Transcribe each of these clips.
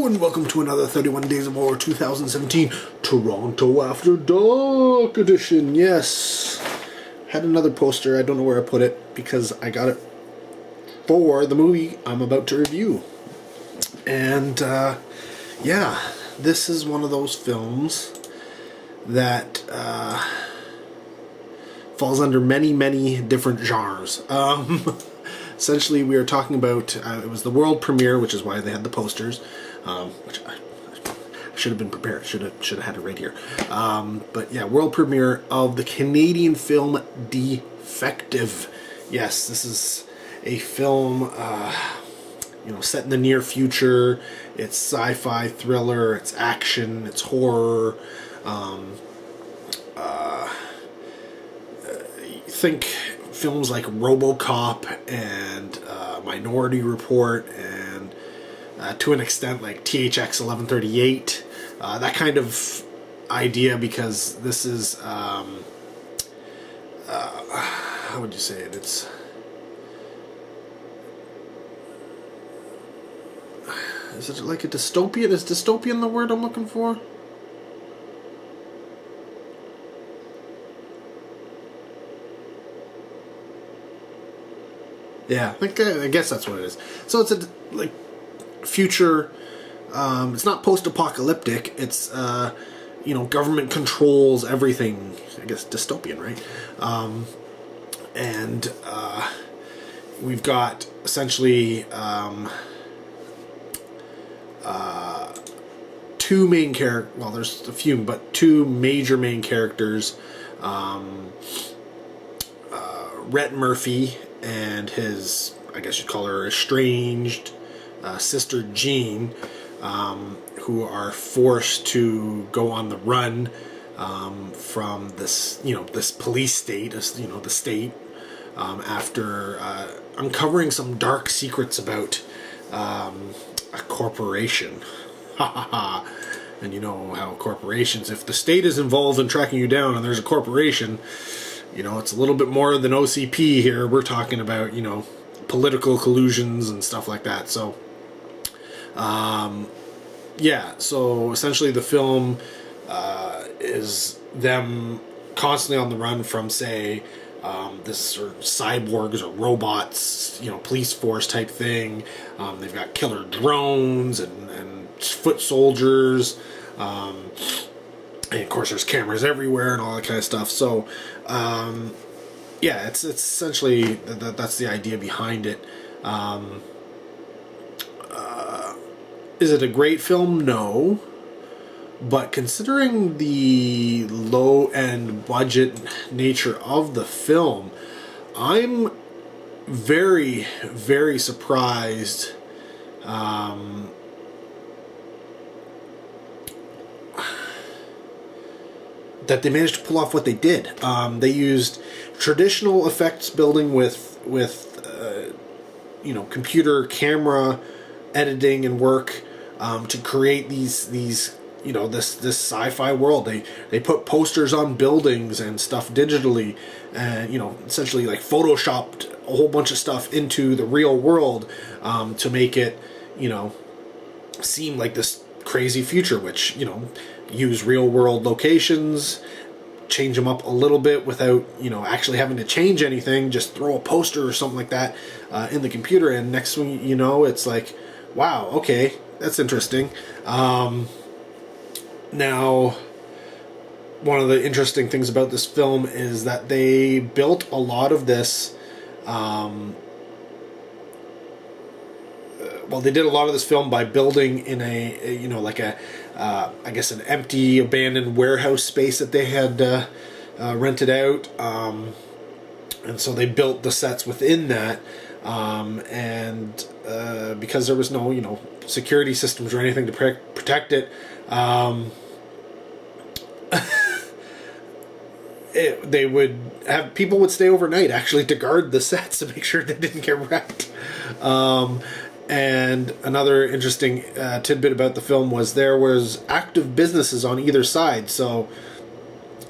and welcome to another 31 Days of Horror 2017 Toronto After Dark edition. Yes, had another poster. I don't know where I put it because I got it for the movie I'm about to review. And yeah, this is one of those films that falls under many different genres. Essentially, we are talking about, it was the world premiere, which is why they had the posters, which I should have been prepared, should have had it right here. But yeah, world premiere of the Canadian film Defective. Yes, this is a film, set in the near future. It's sci-fi, thriller, it's action, it's horror. Think films like RoboCop and Minority Report and to an extent like THX 1138, that kind of idea, because this is how would you say it? Is it like a dystopian? Is dystopian the word I'm looking for? Yeah, I guess that's what it is. So it's a future. It's not post-apocalyptic. It's government controls everything. I guess dystopian, right? And we've got essentially two main characters. Well, there's a few, but two major main characters. Rhett Murphy and his, I guess you'd call her estranged sister Jean, who are forced to go on the run from this, this police state, the state, after uncovering some dark secrets about a corporation. Ha ha ha. And you know how corporations, if the state is involved in tracking you down and there's a corporation, it's a little bit more than OCP here. We're talking about, political collusions and stuff like that. So, yeah, so essentially the film is them constantly on the run from, say, this sort of cyborgs or robots, police force type thing. They've got killer drones and foot soldiers. And of course, there's cameras everywhere and all that kind of stuff. So, yeah, it's essentially that's the idea behind it. Is it a great film? No. But considering the low-end budget nature of the film, I'm very surprised. That they managed to pull off what they did. They used traditional effects building with computer camera editing and work to create these this sci-fi world. They put posters on buildings and stuff digitally, and essentially like photoshopped a whole bunch of stuff into the real world to make it seem like this crazy future, which use real world locations, change them up a little bit without actually having to change anything. Just throw a poster or something like that in the computer, and next thing you know, it's like, wow, okay, that's interesting. Now, one of the interesting things about this film is that they built a lot of this. Well, they did a lot of this film by building in a I guess an empty, abandoned warehouse space that they had rented out, and so they built the sets within that, and because there was no security systems or anything to protect it, they would have people would stay overnight actually to guard the sets to make sure they didn't get wrecked. And another interesting tidbit about the film was there was active businesses on either side, so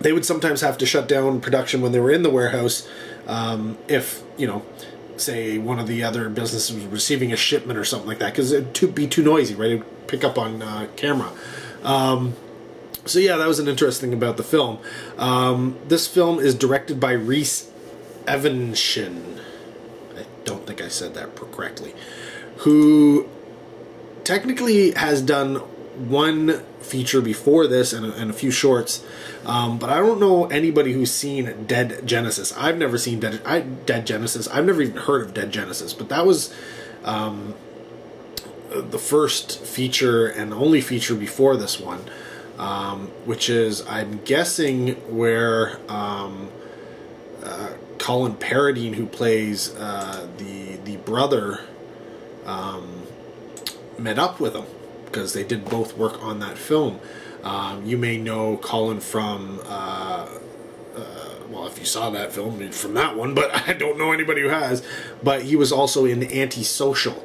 they would sometimes have to shut down production when they were in the warehouse if say one of the other businesses was receiving a shipment or something like that, because it'd be too noisy, right? It'd pick up on camera. So yeah, that was an interesting thing about the film. This film is directed by Rhys Evanshin. I don't think I said that correctly. Who technically has done one feature before this and a few shorts, but I don't know anybody who's seen Dead Genesis. I've never seen Dead Genesis. I've never even heard of Dead Genesis, but that was the first feature and only feature before this one, which is, I'm guessing, where Colin Paradine, who plays the brother, met up with him, because they did both work on that film. You may know Colin from, well, if you saw that film, from that one, but I don't know anybody who has. But he was also in Antisocial,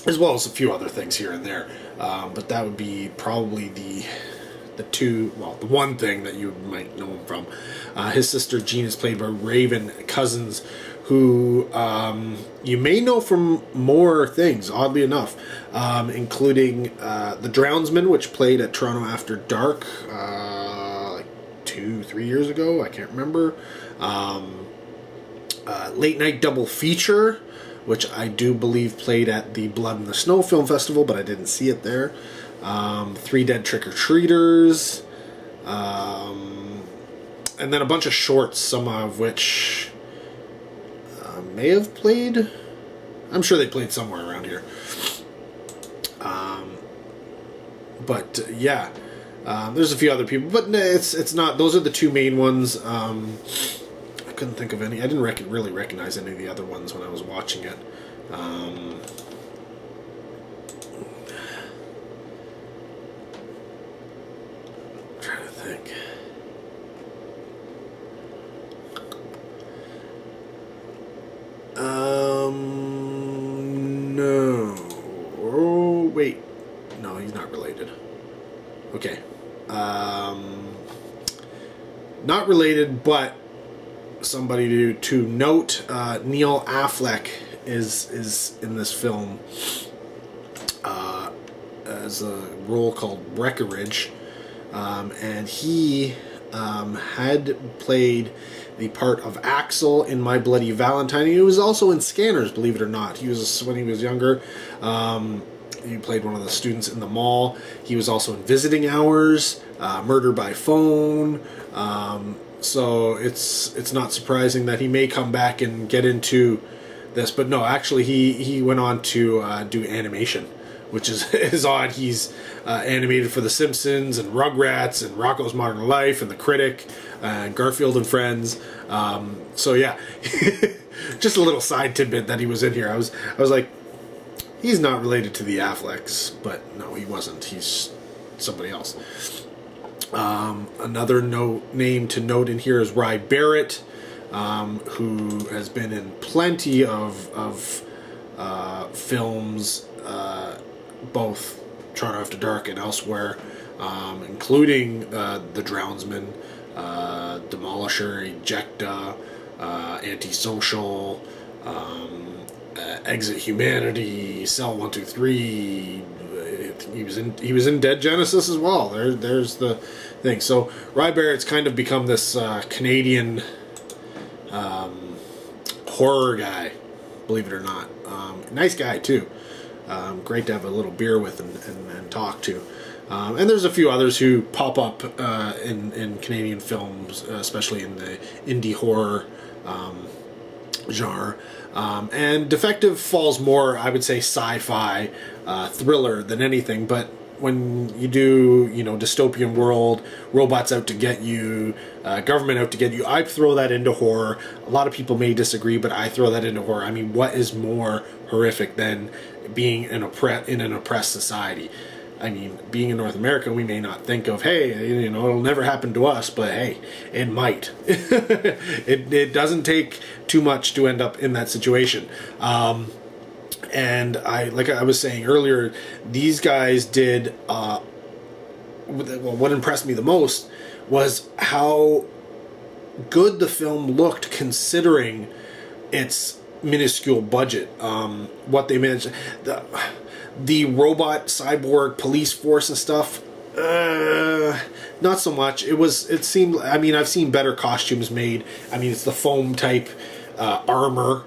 as well as a few other things here and there. But that would be probably the one thing that you might know him from. His sister Jean is played by Raven Cousins, who you may know from more things, oddly enough, including The Drownsman, which played at Toronto After Dark like 2-3 years ago, I can't remember. Late Night Double Feature, which I do believe played at the Blood and the Snow Film Festival, but I didn't see it there. 3 Dead Trick-or-Treaters, and then a bunch of shorts, some of which may have played. I'm sure they played somewhere around here. But yeah, there's a few other people, but it's not. Those are the two main ones. I couldn't think of any. I didn't really recognize any of the other ones when I was watching it. I'm trying to think. No. Oh, wait. No, he's not related. Okay. Not related, but somebody to note. Neil Affleck is in this film as a role called Breckenridge, and he had played the part of Axel in My Bloody Valentine. He was also in Scanners, believe it or not. He was, when he was younger, he played one of the students in the mall. He was also in Visiting Hours, Murder by Phone. So it's not surprising that he may come back and get into this. But no, actually he went on to do animation, which is odd. He's animated for The Simpsons and Rugrats and Rocko's Modern Life and The Critic and Garfield and Friends. So yeah, just a little side tidbit that he was in here. I was like, he's not related to the Afflecks, but no, he wasn't. He's somebody else. Another name to note in here is Rye Barrett, who has been in plenty of films, both Toronto After Dark and elsewhere, including The Drownsman, Demolisher, Ejecta, Antisocial, Exit Humanity, Cell 123. He was in Dead Genesis as well. There's the thing. So Rye Barrett's kind of become this Canadian horror guy, believe it or not. Nice guy too. Great to have a little beer with and talk to. And there's a few others who pop up in Canadian films, especially in the indie horror genre. And Defective falls more, I would say, sci-fi thriller than anything. But when you do, dystopian world, robots out to get you, government out to get you, I throw that into horror. A lot of people may disagree, but I throw that into horror. I mean, what is more horrific than being in an oppressed society? I mean, being in North America, we may not think of, hey, it'll never happen to us, but hey, it might. It doesn't take too much to end up in that situation. And like I was saying earlier, these guys did, what impressed me the most was how good the film looked, considering its minuscule budget. What they managed, the robot cyborg police force and stuff, not so much. It seemed, I mean, I've seen better costumes made. I mean, it's the foam type armor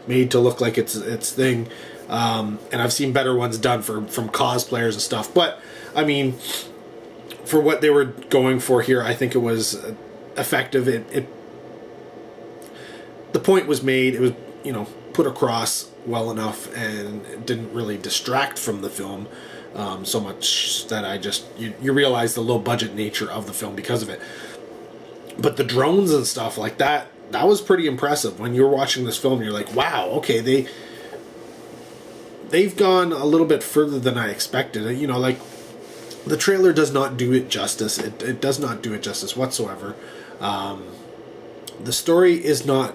made to look like it's thing. And I've seen better ones done from cosplayers and stuff. But, I mean, for what they were going for here, I think it was effective. The point was made. It was, put across well enough, and it didn't really distract from the film so much that you realize the low budget nature of the film because of it. But the drones and stuff like that was pretty impressive. When you're watching this film, you're like, wow, okay, they've gone a little bit further than I expected. Like, the trailer does not do it justice. It does not do it justice whatsoever. The story is not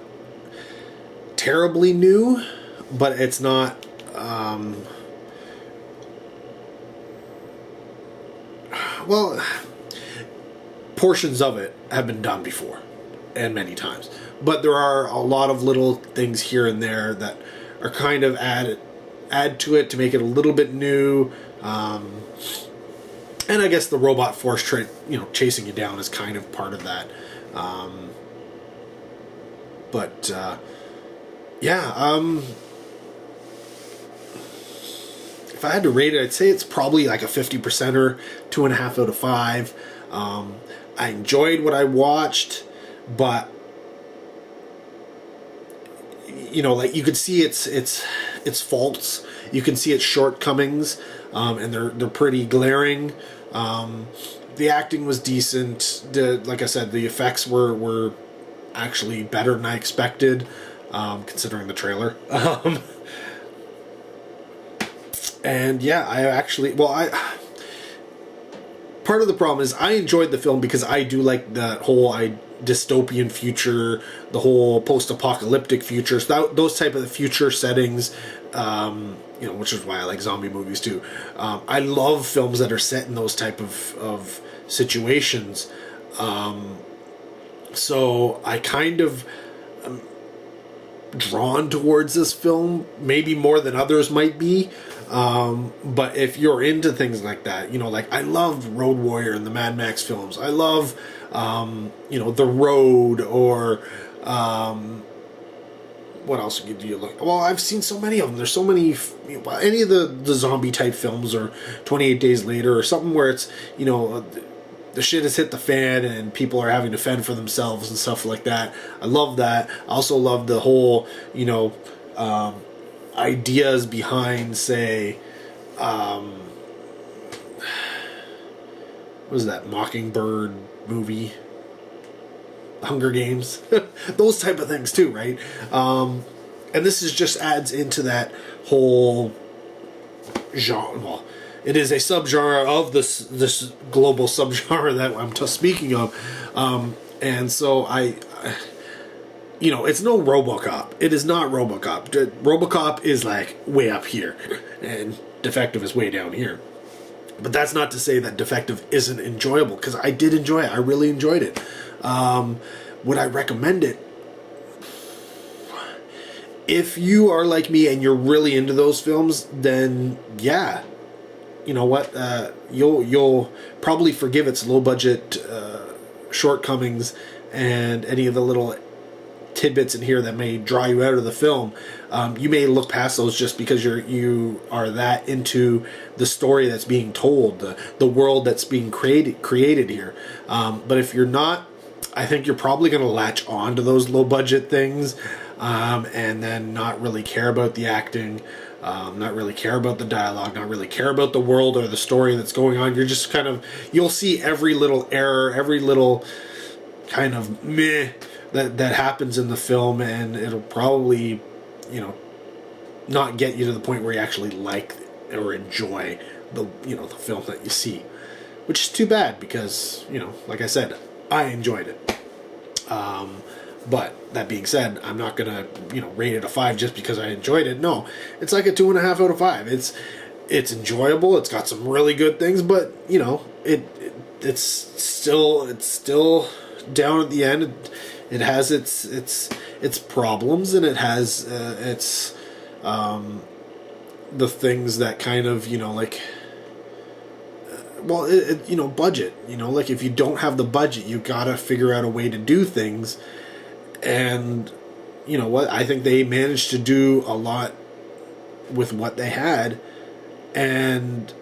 terribly new, but it's not well, portions of it have been done before and many times, but there are a lot of little things here and there that are kind of add to it to make it a little bit new. And I guess the robot force chasing you down is kind of part of that. If I had to rate it, I'd say it's probably like a 50%er, 2.5 out of 5. I enjoyed what I watched, but like, you could see its faults, you can see its shortcomings, and they're pretty glaring. The acting was decent. Like I said, the effects were actually better than I expected, considering the trailer. And yeah, part of the problem is I enjoyed the film because I do like that whole dystopian future, the whole post-apocalyptic futures, those type of future settings, which is why I like zombie movies too. I love films that are set in those type of situations. So I kind of am drawn towards this film, maybe more than others might be. But if you're into things like that, like, I love Road Warrior and the Mad Max films. I love, The Road, or what else do you look? Well, I've seen so many of them. There's so many, any of the zombie type films, or 28 Days Later, or something where it's, the shit has hit the fan and people are having to fend for themselves and stuff like that. I love that. I also love the whole, ideas behind, say, what was that Mockingbird movie? Hunger Games, those type of things too, right? And this just adds into that whole genre. Well, it is a subgenre of this global subgenre that I'm speaking of, and so it's no RoboCop. It is not RoboCop. RoboCop is like way up here, and Defective is way down here. But that's not to say that Defective isn't enjoyable, because I did enjoy it. I really enjoyed it. Would I recommend it? If you are like me and you're really into those films, then yeah, you know what? You'll probably forgive its low budget shortcomings and any of the little tidbits in here that may draw you out of the film. You may look past those just because you are that into the story that's being told, the world that's being created here. But if you're not, I think you're probably going to latch on to those low budget things, and then not really care about the acting, not really care about the dialogue, not really care about the world or the story that's going on. You're just you'll see every little error, every little kind of meh that happens in the film, and it'll probably, not get you to the point where you actually like or enjoy the film that you see, which is too bad because, like I said, I enjoyed it. But that being said, I'm not gonna, rate it a 5 just because I enjoyed it. No, it's like a 2.5 out of 5. It's enjoyable. It's got some really good things, but it's still down at the end. It has its problems, and it has its the things that kind of, you know, like, well, you know, budget. You know, like if you don't have the budget, you gotta figure out a way to do things. And you know what? I think they managed to do a lot with what they had, and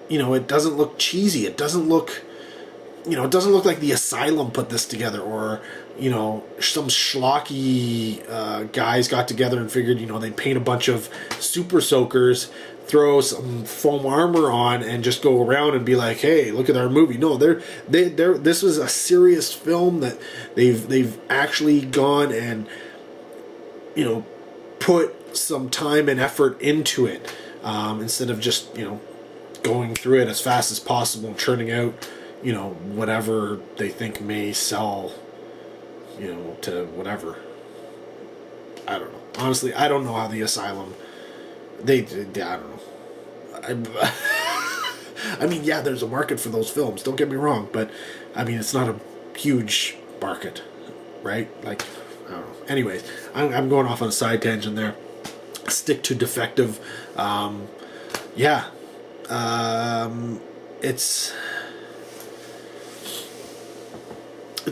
you know, it doesn't look cheesy. It doesn't look, you know, it doesn't look like the Asylum put this together, or you know, some schlocky guys got together and figured, you know, they'd paint a bunch of super soakers, throw some foam armor on, and just go around and be like, "Hey, look at our movie." No, this was a serious film that they've actually gone and, you know, put some time and effort into it, instead of just, you know, going through it as fast as possible and churning out, you know, whatever they think may sell, you know, to whatever. I don't know. Honestly, I don't know how the Asylum. I don't know. I mean, yeah, there's a market for those films. Don't get me wrong, but I mean, it's not a huge market, right? Like, I don't know. Anyways, I'm going off on a side tangent there. Stick to Defective. Yeah. It's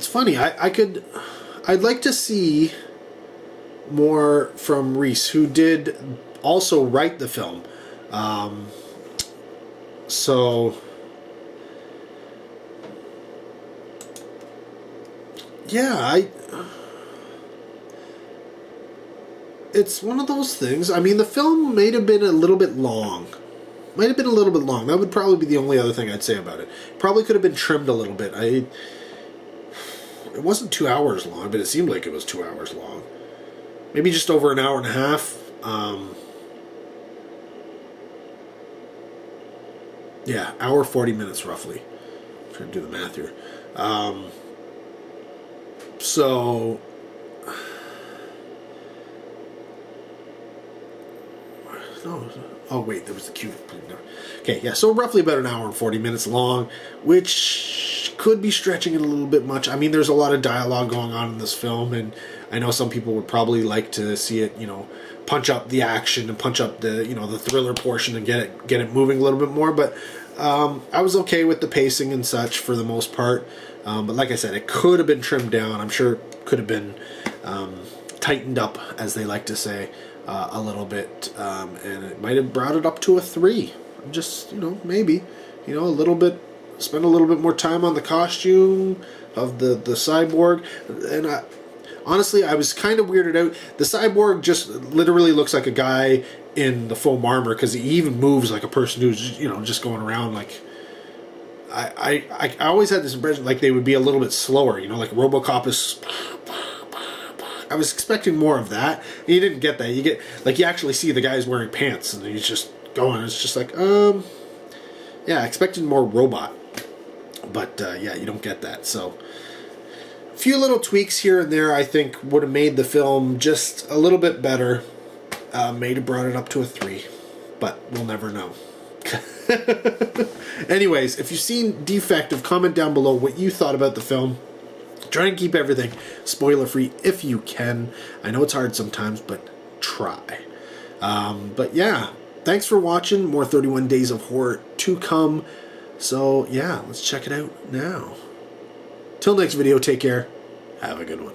funny. I'd like to see more from Reese, who did also write the film. So yeah, it's one of those things. I mean, the film might have been a little bit long. That would probably be the only other thing I'd say about it. Probably could have been trimmed a little bit. It wasn't 2 hours long, but it seemed like it was 2 hours long. Maybe just over an hour and a half. Yeah, hour 40 minutes roughly. I'm trying to do the math here. So no. Oh wait, there was the cue. Okay, yeah. So roughly about an hour and 40 minutes long, which could be stretching it a little bit much. I mean, there's a lot of dialogue going on in this film, and I know some people would probably like to see it, you know, punch up the action and punch up the, you know, the thriller portion and get it moving a little bit more. But I was okay with the pacing and such for the most part. But like I said, it could have been trimmed down. I'm sure it could have been tightened up, as they like to say, a little bit, and it might have brought it up to a 3. Just, you know, maybe, you know, a little bit, spend a little bit more time on the costume of the cyborg. And honestly, I was kind of weirded out. The cyborg just literally looks like a guy in the foam armor, because he even moves like a person who's, you know, just going around. Like, I always had this impression like they would be a little bit slower, you know, like RoboCop is. I was expecting more of that. You didn't get that. You get, like, you actually see the guy's wearing pants and he's just going. It's just like, yeah, I expected more robot. But, yeah, you don't get that. So, a few little tweaks here and there, I think, would have made the film just a little bit better. May have brought it up to a 3. But we'll never know. Anyways, if you've seen Defective, comment down below what you thought about the film. Try and keep everything spoiler-free if you can. I know it's hard sometimes, but try. But yeah, thanks for watching. More 31 Days of Horror to come. So yeah, let's check it out now. Till next video, take care. Have a good one.